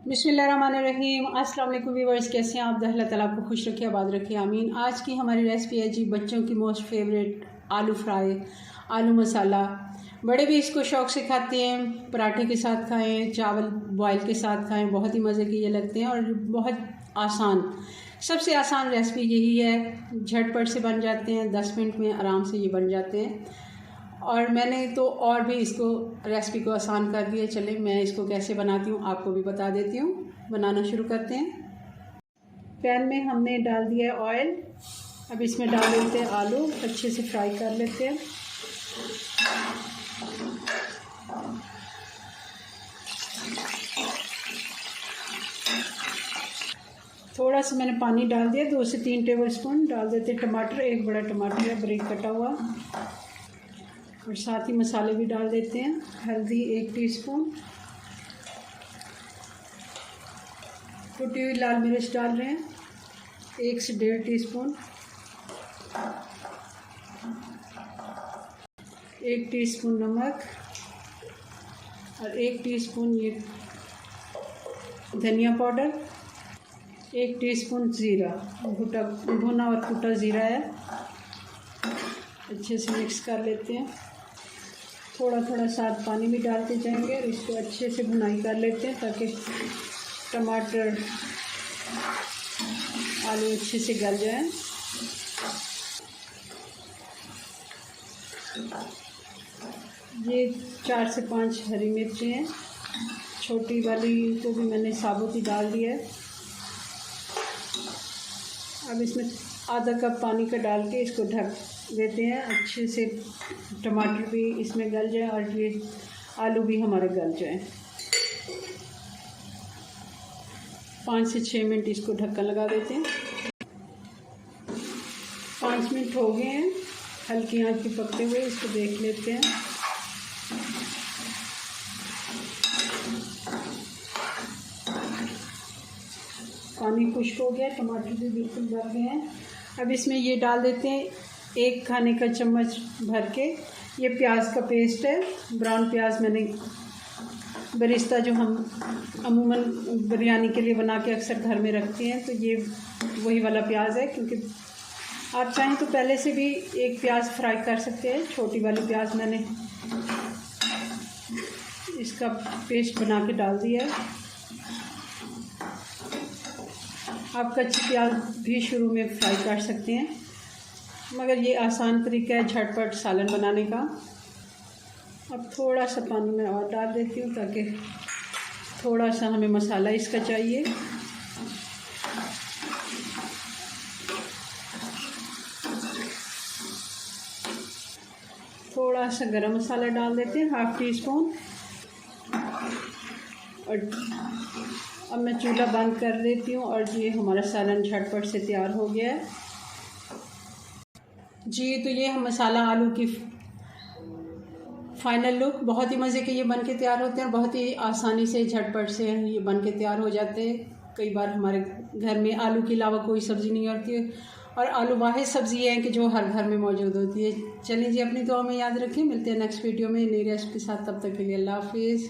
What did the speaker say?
बिस्मिल्लाहिर्रहमानिर्रहीम। अस्सलाम वालेकुम व्यूअर्स, कैसे हैं आप? अल्लाह ताला आपको खुश रखे, आबाद रखे, आमीन। आज की हमारी रेसिपी है जी बच्चों की मोस्ट फेवरेट आलू फ्राई, आलू मसाला। बड़े भी इसको शौक़ से खाते हैं, पराठे के साथ खाएं, चावल बॉयल के साथ खाएं, बहुत ही मज़े के ये लगते हैं और बहुत आसान, सबसे आसान रेसिपी यही है। झटपट से बन जाते हैं, 10 मिनट में आराम से ये बन जाते हैं। और मैंने तो और भी इसको रेसिपी को आसान कर दिया। चले मैं इसको कैसे बनाती हूँ आपको भी बता देती हूँ। बनाना शुरू करते हैं। पैन में हमने डाल दिया है ऑयल। अब इसमें डाल देते हैं आलू, अच्छे से फ्राई कर लेते हैं। थोड़ा सा मैंने पानी डाल दिया, 2 से 3 टेबलस्पून डाल देते हैं टमाटर। एक बड़ा टमाटर है बारीक कटा हुआ, और साथ ही मसाले भी डाल देते हैं। हल्दी 1 टीस्पून, कुटी हुई लाल मिर्च डाल रहे हैं 1 से 1.5 टीस्पून, 1 टीस्पून नमक और 1 टीस्पून ये धनिया पाउडर, 1 टीस्पून ज़ीरा, भुना और कुटा ज़ीरा है। अच्छे से मिक्स कर लेते हैं। थोड़ा थोड़ा साथ पानी भी डालते जाएंगे और इसको अच्छे से भुनाई कर लेते हैं ताकि टमाटर आलू अच्छे से गल जाए। ये 4 से 5 हरी मिर्चें हैं, छोटी वाली को भी मैंने साबुत ही डाल दिया है। अब इसमें आधा कप पानी का डाल के इसको ढक देते हैं, अच्छे से टमाटर भी इसमें गल जाए और ये आलू भी हमारे गल जाए। 5 से 6 मिनट इसको ढक्कन लगा देते हैं। 5 मिनट हो गए हैं, हल्की आंच पे पकते हुए इसको देख लेते हैं। पानी खुश्क हो गया, टमाटर भी बिल्कुल गल गए हैं। अब इसमें ये डाल देते हैं 1 खाने का चम्मच भर के ये प्याज का पेस्ट है। ब्राउन प्याज मैंने बरिस्ता जो हम अमूमन बिरयानी के लिए बना के अक्सर घर में रखते हैं, तो ये वही वाला प्याज है। क्योंकि आप चाहें तो पहले से भी एक प्याज फ्राई कर सकते हैं। छोटी वाली प्याज मैंने इसका पेस्ट बना के डाल दिया है। आप कच्ची प्याज भी शुरू में फ्राई कर सकते हैं, मगर ये आसान तरीका है झटपट सालन बनाने का। अब थोड़ा सा पानी मैं और डाल देती हूँ ताकि थोड़ा सा हमें मसाला इसका चाहिए। थोड़ा सा गरम मसाला डाल देते हैं 1/2 टीस्पून। और अब मैं चूल्हा बंद कर देती हूँ और ये हमारा सालन झटपट से तैयार हो गया है जी। तो ये हम मसाला आलू की फाइनल लुक, बहुत ही मज़े के ये बन के तैयार होते हैं। बहुत ही आसानी से झटपट से ये बन के तैयार हो जाते हैं। कई बार हमारे घर में आलू के अलावा कोई सब्ज़ी नहीं होती है, और आलू वाहिद सब्ज़ी है कि जो हर घर में मौजूद होती है। चलिए जी, अपनी दुआ में याद रखें। मिलते हैं नेक्स्ट वीडियो में नई रेसिपी के साथ। तब तक के लिए अल्लाह हाफिज़।